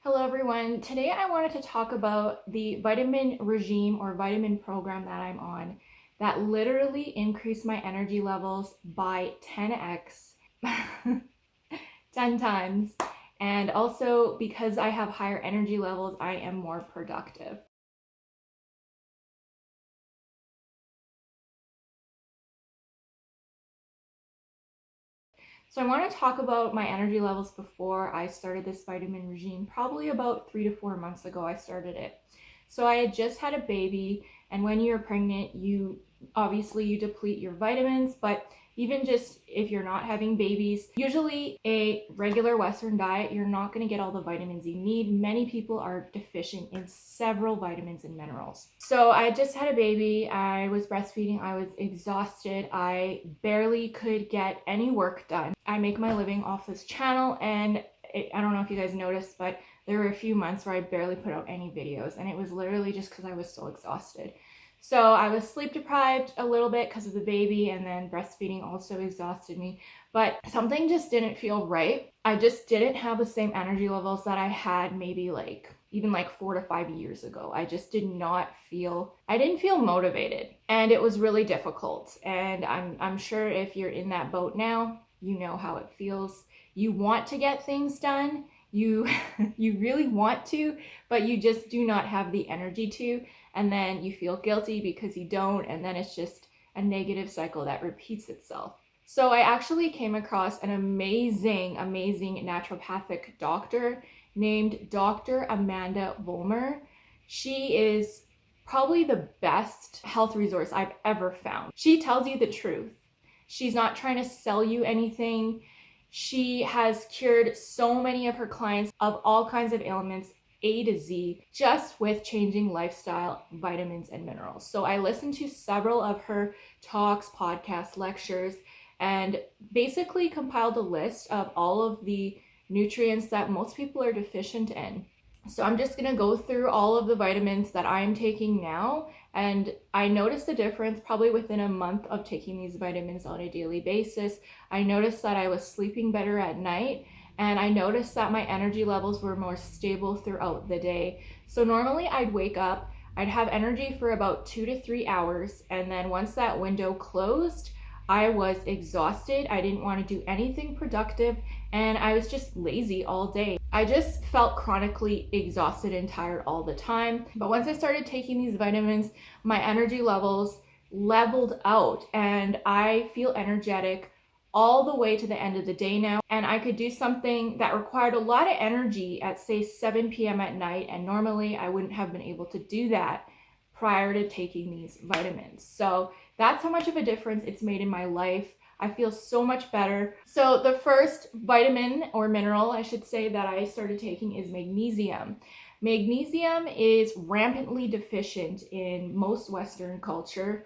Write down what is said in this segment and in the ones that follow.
Hello everyone. Today I wanted to talk about the vitamin regime or vitamin program that I'm on that literally increased my energy levels by 10x, 10 times. And also because I have higher energy levels, I am more productive. So I want to talk about my energy levels before I started this vitamin regime. Probably about 3 to 4 months ago, I started it. So I had just had a baby, and when you're pregnant, you deplete your vitamins, but even just if you're not having babies, usually a regular Western diet, you're not going to get all the vitamins you need. Many people are deficient in several vitamins and minerals. So I just had a baby, I was breastfeeding, I was exhausted, I barely could get any work done. I make my living off this channel, and I don't know if you guys noticed, but there were a few months where I barely put out any videos, and it was literally just because I was so exhausted. So I was sleep deprived a little bit because of the baby, and then breastfeeding also exhausted me. But something just didn't feel right. I just didn't have the same energy levels that I had maybe even 4 to 5 years ago. I just I didn't feel motivated, and it was really difficult. And I'm sure if you're in that boat now, you know how it feels. You want to get things done. You you really want to, but you just do not have the energy to, and then you feel guilty because you don't, and then it's just a negative cycle that repeats itself. So I actually came across an amazing naturopathic doctor named Dr. Amanda Vollmer. She is probably the best health resource I've ever found. She tells you the truth. She's not trying to sell you anything. She has cured so many of her clients of all kinds of ailments, A to Z, just with changing lifestyle, vitamins, and minerals. So I listened to several of her talks, podcasts, lectures, and basically compiled a list of all of the nutrients that most people are deficient in. So I'm just going to go through all of the vitamins that I'm taking now, and I noticed a difference probably within a month of taking these vitamins on a daily basis. I noticed that I was sleeping better at night, and I noticed that my energy levels were more stable throughout the day. So normally I'd wake up, I'd have energy for about 2 to 3 hours, and then once that window closed, I was exhausted. I didn't want to do anything productive, and I was just lazy all day. I just felt chronically exhausted and tired all the time. But once I started taking these vitamins, my energy levels leveled out, and I feel energetic all the way to the end of the day now. And I could do something that required a lot of energy at, say, 7 p.m. at night, and normally I wouldn't have been able to do that prior to taking these vitamins. So that's how much of a difference it's made in my life. I feel so much better. So the first vitamin or mineral, I should say, that I started taking is magnesium. Magnesium is rampantly deficient in most Western culture.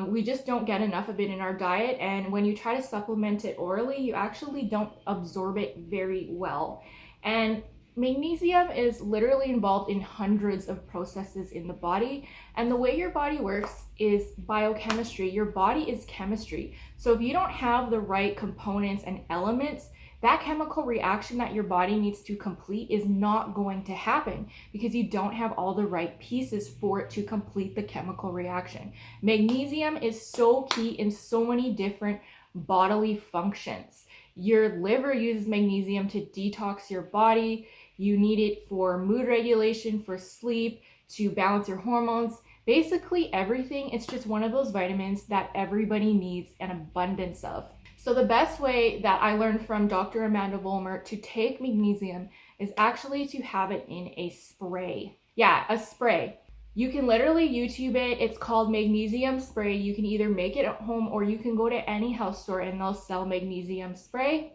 We just don't get enough of it in our diet, and when you try to supplement it orally, you actually don't absorb it very well. And magnesium is literally involved in hundreds of processes in the body, and the way your body works is biochemistry. Your body is chemistry. So if you don't have the right components and elements, that chemical reaction that your body needs to complete is not going to happen because you don't have all the right pieces for it to complete the chemical reaction. Magnesium is so key in so many different bodily functions. Your liver uses magnesium to detox your body. You need it for mood regulation, for sleep, to balance your hormones. Basically everything. It's just one of those vitamins that everybody needs an abundance of. So the best way that I learned from Dr. Amanda Vollmer to take magnesium is actually to have it in a spray. Yeah, a spray. You can literally YouTube it. It's called magnesium spray. You can either make it at home or you can go to any health store and they'll sell magnesium spray.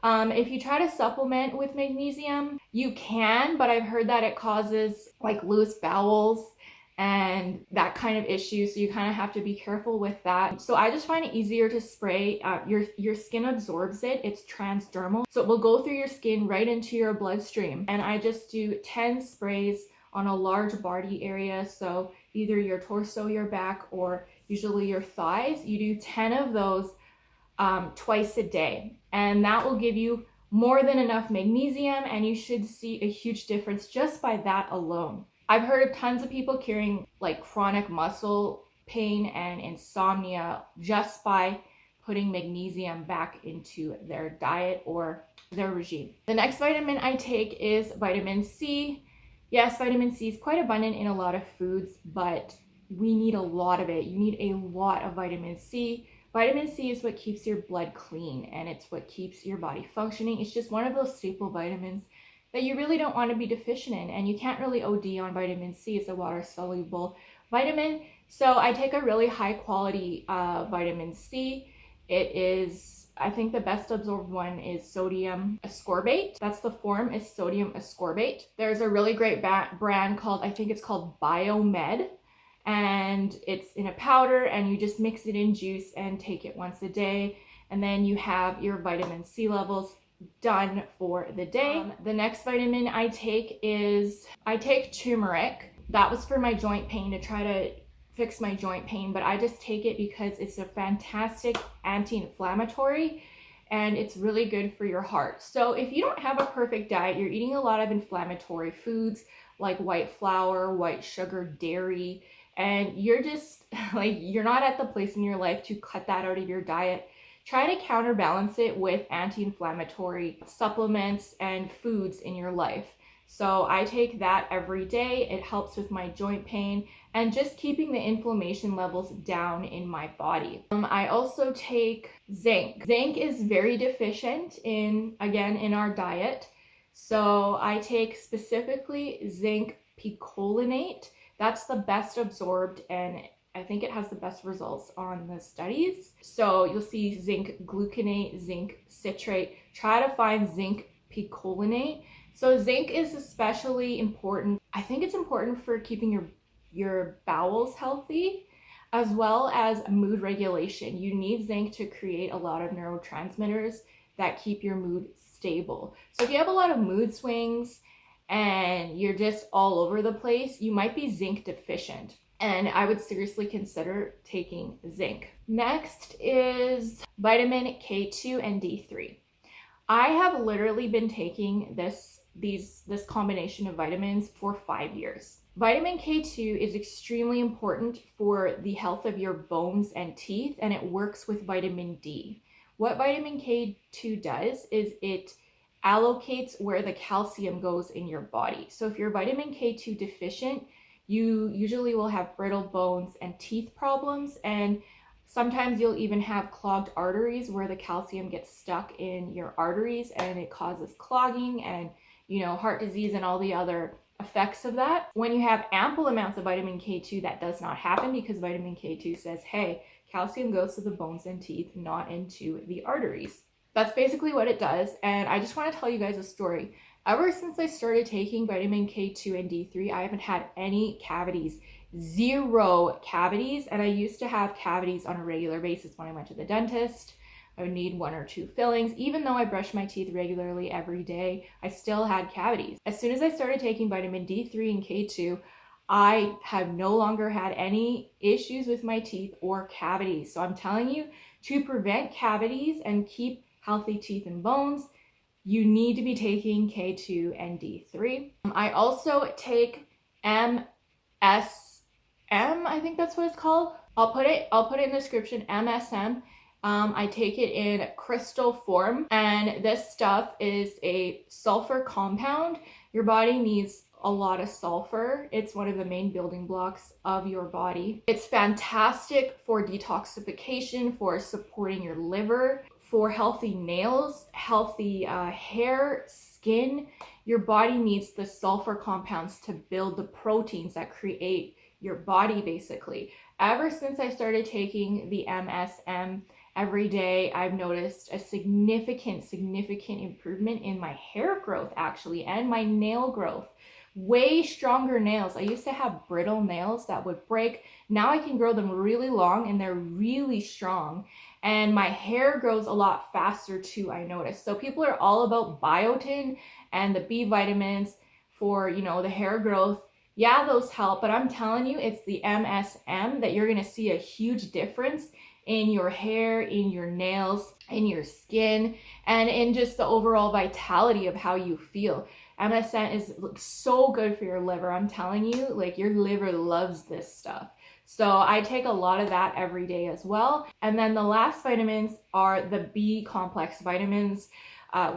If you try to supplement with magnesium, you can, but I've heard that it causes loose bowels and that kind of issue, so you kind of have to be careful with that. So I just find it easier to spray. Your skin absorbs it. It's transdermal, so it will go through your skin right into your bloodstream. And I just do 10 sprays on a large body area, so either your torso, your back, or usually your thighs. You do 10 of those twice a day, and that will give you more than enough magnesium, and you should see a huge difference just by that alone. I've heard of tons of people curing like chronic muscle pain and insomnia just by putting magnesium back into their diet or their regime. The next vitamin I take is vitamin C. Yes, vitamin C is quite abundant in a lot of foods, but we need a lot of it. You need a lot of vitamin C. Vitamin C is what keeps your blood clean, and it's what keeps your body functioning. It's just one of those staple vitamins that you really don't want to be deficient in, and you can't really OD on vitamin C. It's a water-soluble vitamin. So I take a really high quality vitamin C. It is, I think the best absorbed one is sodium ascorbate. That's the form, is sodium ascorbate. There's a really great brand called, I think it's called Biomed, and it's in a powder, and you just mix it in juice and take it once a day. And then you have your vitamin C levels done for the day. The next vitamin I take is, I take turmeric. That was for my joint pain, to try to fix my joint pain, but I just take it because it's a fantastic anti-inflammatory and it's really good for your heart. So if you don't have a perfect diet, you're eating a lot of inflammatory foods like white flour, white sugar, dairy, and you're just like, you're not at the place in your life to cut that out of your diet, try to counterbalance it with anti-inflammatory supplements and foods in your life. So I take that every day. It helps with my joint pain and just keeping the inflammation levels down in my body. I also take zinc. Zinc is very deficient in our diet. So I take specifically zinc picolinate. That's the best absorbed, and I think it has the best results on the studies. So you'll see zinc gluconate, zinc citrate. Try to find zinc picolinate. So zinc is especially important. I think it's important for keeping your bowels healthy, as well as mood regulation. You need zinc to create a lot of neurotransmitters that keep your mood stable. So if you have a lot of mood swings and you're just all over the place, you might be zinc deficient. And I would seriously consider taking zinc. Next is vitamin K2 and D3. I have literally been taking this combination of vitamins for 5 years. Vitamin K2 is extremely important for the health of your bones and teeth, and it works with vitamin D. What vitamin K2 does is it allocates where the calcium goes in your body. So if you're vitamin K2 deficient, you usually will have brittle bones and teeth problems, and sometimes you'll even have clogged arteries where the calcium gets stuck in your arteries and it causes clogging and heart disease and all the other effects of that. When you have ample amounts of vitamin K2, that does not happen, because vitamin K2 says, hey, calcium goes to the bones and teeth, not into the arteries. That's basically what it does. And I just want to tell you guys a story. Ever since I started taking vitamin K2 and D3, I haven't had any cavities, 0 cavities. And I used to have cavities on a regular basis when I went to the dentist. I would need 1 or 2 fillings. Even though I brush my teeth regularly every day, I still had cavities. As soon as I started taking vitamin D3 and K2, I have no longer had any issues with my teeth or cavities. So I'm telling you, to prevent cavities and keep healthy teeth and bones, you need to be taking K2 and D3. I also take MSM, I think that's what it's called. I'll put it in the description, MSM. I take it in crystal form, and this stuff is a sulfur compound. Your body needs a lot of sulfur. It's one of the main building blocks of your body. It's fantastic for detoxification, for supporting your liver, for healthy nails, healthy hair, skin. Your body needs the sulfur compounds to build the proteins that create your body, basically. Ever since I started taking the MSM every day, I've noticed a significant improvement in my hair growth, actually, and my nail growth. Way stronger nails. I used to have brittle nails that would break. Now I can grow them really long and they're really strong. And my hair grows a lot faster too, I noticed. So people are all about biotin and the B vitamins for, the hair growth. Yeah, those help, but I'm telling you, it's the MSM that you're going to see a huge difference in your hair, in your nails, in your skin, and in just the overall vitality of how you feel. MSM is so good for your liver. I'm telling you, like, your liver loves this stuff. So I take a lot of that every day as well. And then the last vitamins are the B complex vitamins.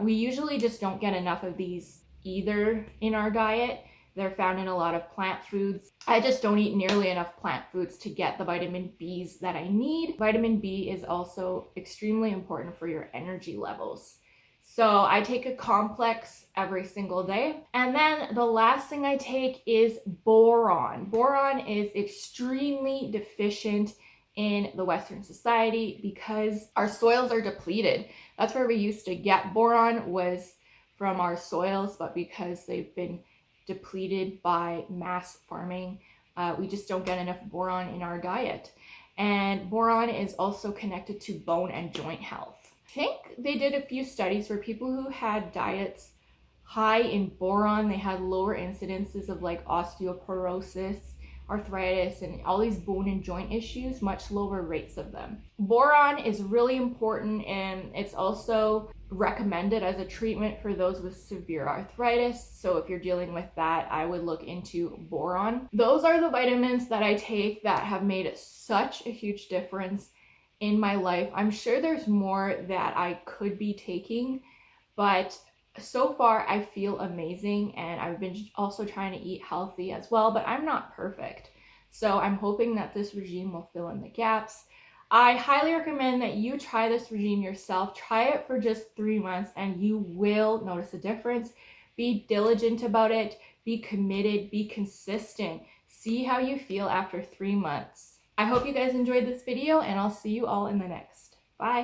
We usually just don't get enough of these either in our diet. They're found in a lot of plant foods. I just don't eat nearly enough plant foods to get the vitamin Bs that I need. Vitamin B is also extremely important for your energy levels. So I take a complex every single day. And then the last thing I take is boron. Boron is extremely deficient in the Western society because our soils are depleted. That's where we used to get boron, was from our soils, but because they've been depleted by mass farming, we just don't get enough boron in our diet. And boron is also connected to bone and joint health. I think they did a few studies for people who had diets high in boron. They had lower incidences of like osteoporosis, arthritis, and all these bone and joint issues, much lower rates of them. Boron is really important, and it's also recommended as a treatment for those with severe arthritis. So if you're dealing with that, I would look into boron. Those are the vitamins that I take that have made such a huge difference in my life. I'm sure there's more that I could be taking, but so far I feel amazing, and I've been also trying to eat healthy as well, but I'm not perfect. So I'm hoping that this regime will fill in the gaps. I highly recommend that you try this regime yourself. Try it for just 3 months and you will notice a difference. Be diligent about it, be committed, be consistent. See how you feel after 3 months. I hope you guys enjoyed this video, and I'll see you all in the next. Bye.